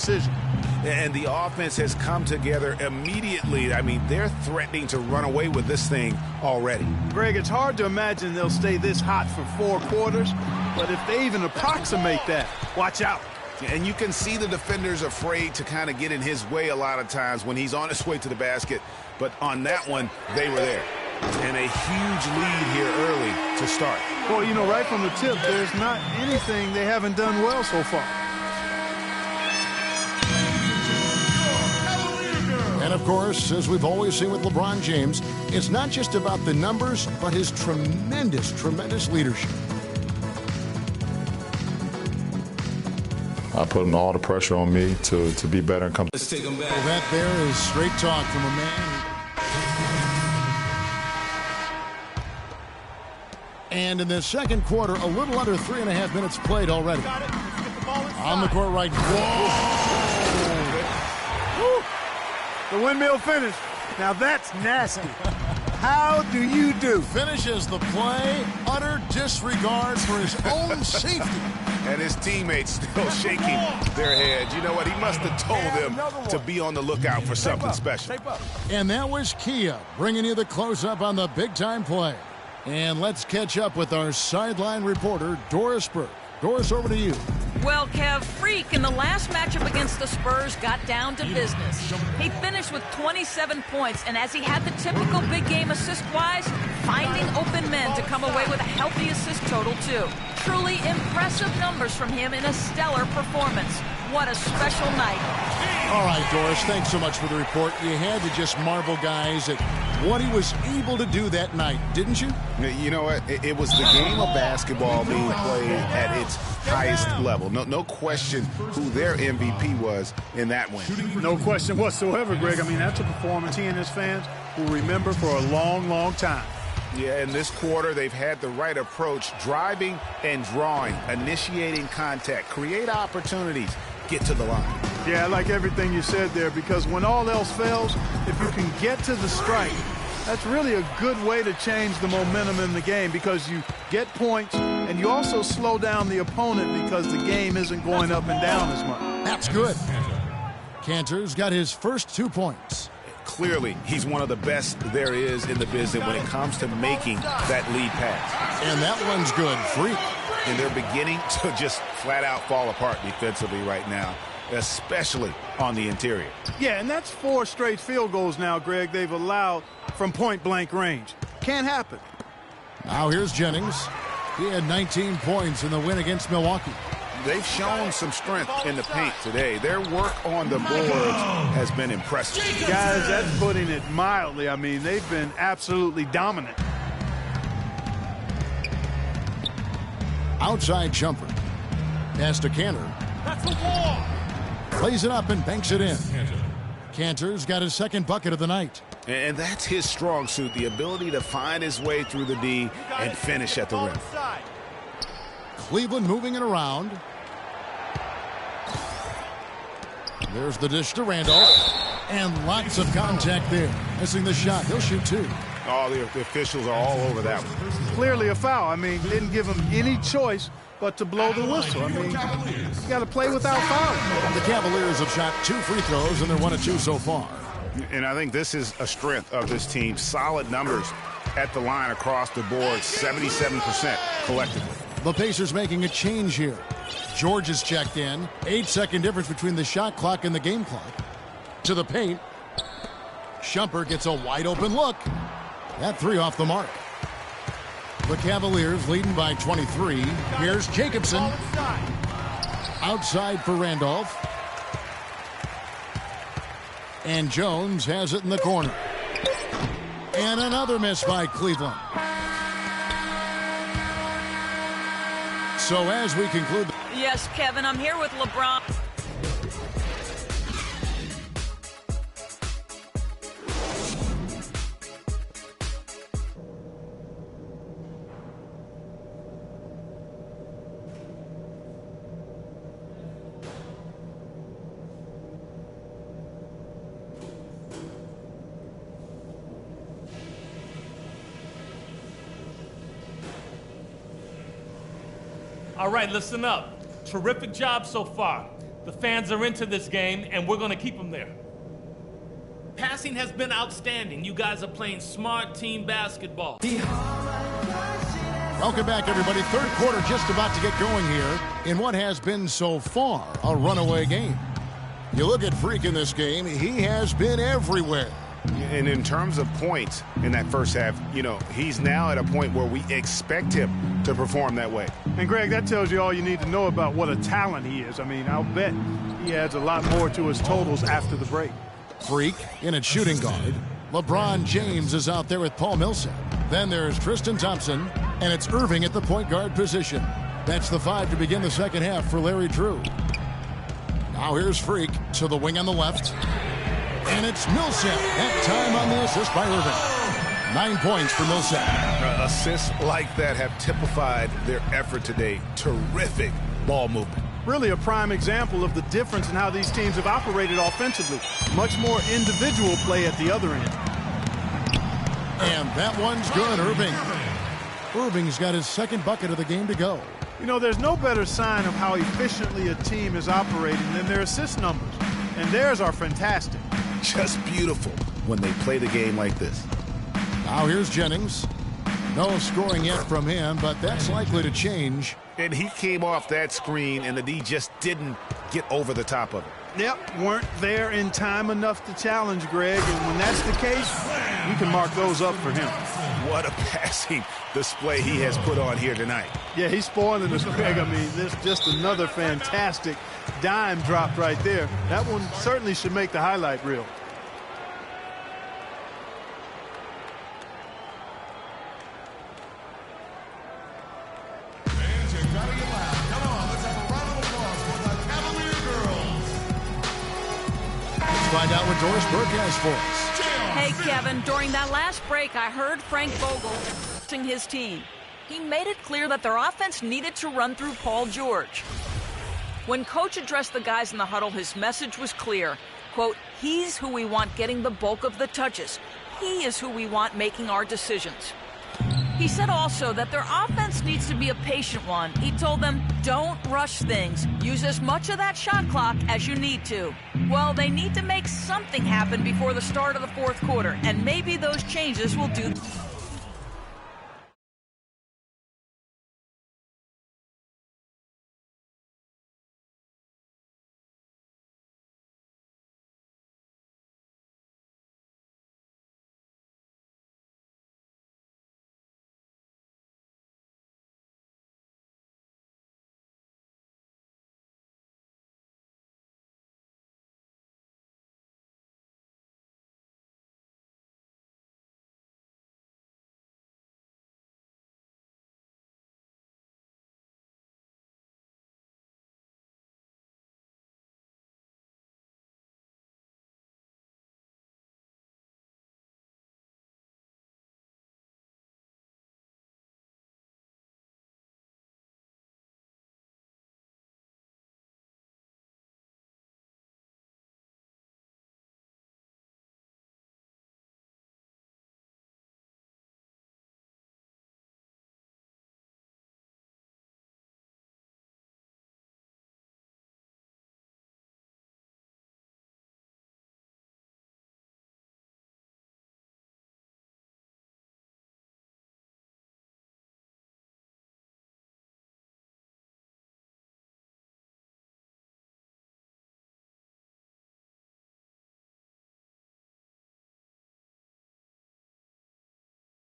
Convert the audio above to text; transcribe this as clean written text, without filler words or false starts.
decision. And the offense has come together immediately. I mean, they're threatening to run away with this thing already. Greg, it's hard to imagine they'll stay this hot for 4 quarters, but if they even approximate that, watch out. And you can see the defenders afraid to kind of get in his way a lot of times when he's on his way to the basket. But on that one, they were there. And a huge lead here early to start. Well, you know, right from the tip, there's not anything they haven't done well so far. And, of course, as we've always seen with LeBron James, it's not just about the numbers, but his tremendous, tremendous leadership. I put all the pressure on me to be better and come. Let's take him back. Well, that there is straight talk from a man. And in the second quarter, a little under 3.5 minutes played already. On the court right. Whoa! The windmill finish. Now that's nasty. How do you do? Finishes the play, utter disregard for his own safety. And his teammates still shaking their heads. You know what? He must have told them to be on the lookout for something special. And that was Kia bringing you the close-up on the big-time play. And let's catch up with our sideline reporter, Doris Burke. Doris, over to you. Well, Kev, Freak in the last matchup against the Spurs got down to business. He finished with 27 points, and as he had the typical big game assist-wise, finding open men to come away with a healthy assist total, too. Truly impressive numbers from him in a stellar performance. What a special night. All right, Doris, thanks so much for the report. You had to just marvel, guys, at what he was able to do that night, didn't you? You know what? It was the game of basketball being played at its highest level. No question who their MVP was in that win. No question whatsoever, Greg. I mean, that's a performance he and his fans will remember for a long, long time. Yeah, in this quarter, they've had the right approach, driving and drawing, initiating contact, create opportunities, get to the line. Yeah, I like everything you said there, because when all else fails, if you can get to the strike, that's really a good way to change the momentum in the game, because you get points and you also slow down the opponent because the game isn't going up and down as much. That's good. Cantor's got his first 2 points. Clearly, he's one of the best there is in the business when it comes to making that lead pass. And that one's good. Freak. And they're beginning to just flat out fall apart defensively right now, especially on the interior. Yeah, and that's 4 straight field goals now, Greg, they've allowed from point-blank range. Can't happen. Now here's Jennings. He had 19 points in the win against Milwaukee. They've shown some strength in the paint today. Their work on the boards has been impressive. Guys, that's putting it mildly. I mean, they've been absolutely dominant. Outside jumper. Pass to Cantor. That's the wall. Plays it up and banks it in. Cantor's got his second bucket of the night. And that's his strong suit, the ability to find his way through the D and finish at the rim. Cleveland moving it around. There's the dish to Randolph. And lots of contact there. Missing the shot. He'll shoot 2. Oh, the officials are all over that one. Clearly a foul. I mean, didn't give him any choice but to blow the whistle. I mean, you got to play without fouling. The Cavaliers have shot 2 free throws, and they're 1 of 2 so far. And I think this is a strength of this team. Solid numbers at the line across the board, 77% collectively. The Pacers making a change here. George is checked in. 8-second difference between the shot clock and the game clock. To the paint. Shumpert gets a wide open look. That 3 off the mark. The Cavaliers leading by 23. Here's Jacobson. Outside for Randolph. And Jones has it in the corner. And another miss by Cleveland. So as we conclude... Yes, Kevin, I'm here with LeBron. All right, listen up. Terrific job so far. The fans are into this game, and we're going to keep them there. Passing has been outstanding. You guys are playing smart team basketball. Welcome back, everybody. Third quarter just about to get going here in what has been so far a runaway game. You look at Freak in this game, he has been everywhere. And in terms of points in that first half, you know, he's now at a point where we expect him to perform that way. And, Greg, that tells you all you need to know about what a talent he is. I mean, I'll bet he adds a lot more to his totals after the break. Freak in at shooting guard. LeBron James is out there with Paul Millsap. Then there's Tristan Thompson, and it's Irving at the point guard position. That's the 5 to begin the second half for Larry Drew. Now here's Freak to the wing on the left. And it's Millsap. That time on the assist by Irving. 9 points for Millsap. Assists like that have typified their effort today. Terrific ball movement. Really a prime example of the difference in how these teams have operated offensively. Much more individual play at the other end. And that one's good, Irving. Irving's got his second bucket of the game to go. You know, there's no better sign of how efficiently a team is operating than their assist numbers. And theirs are fantastic. Just beautiful when they play the game like this. Now here's Jennings. No scoring yet from him, but that's likely to change. And he came off that screen, and the D just didn't get over the top of it. Yep, weren't there in time enough to challenge, Greg. And when that's the case, you can mark those up for him. What a passing display he has put on here tonight. Yeah, he's spoiling us, Greg. I mean, this just another fantastic dime drop right there. That one certainly should make the highlight reel. Find out what Doris Burke has for us. Hey, Kevin, during that last break, I heard Frank Vogel sing his team. He made it clear that their offense needed to run through Paul George. When Coach addressed the guys in the huddle, his message was clear. Quote, he's who we want getting the bulk of the touches. He is who we want making our decisions. He said also that their offense needs to be a patient one. He told them, don't rush things. Use as much of that shot clock as you need to. Well, they need to make something happen before the start of the fourth quarter, and maybe those changes will do.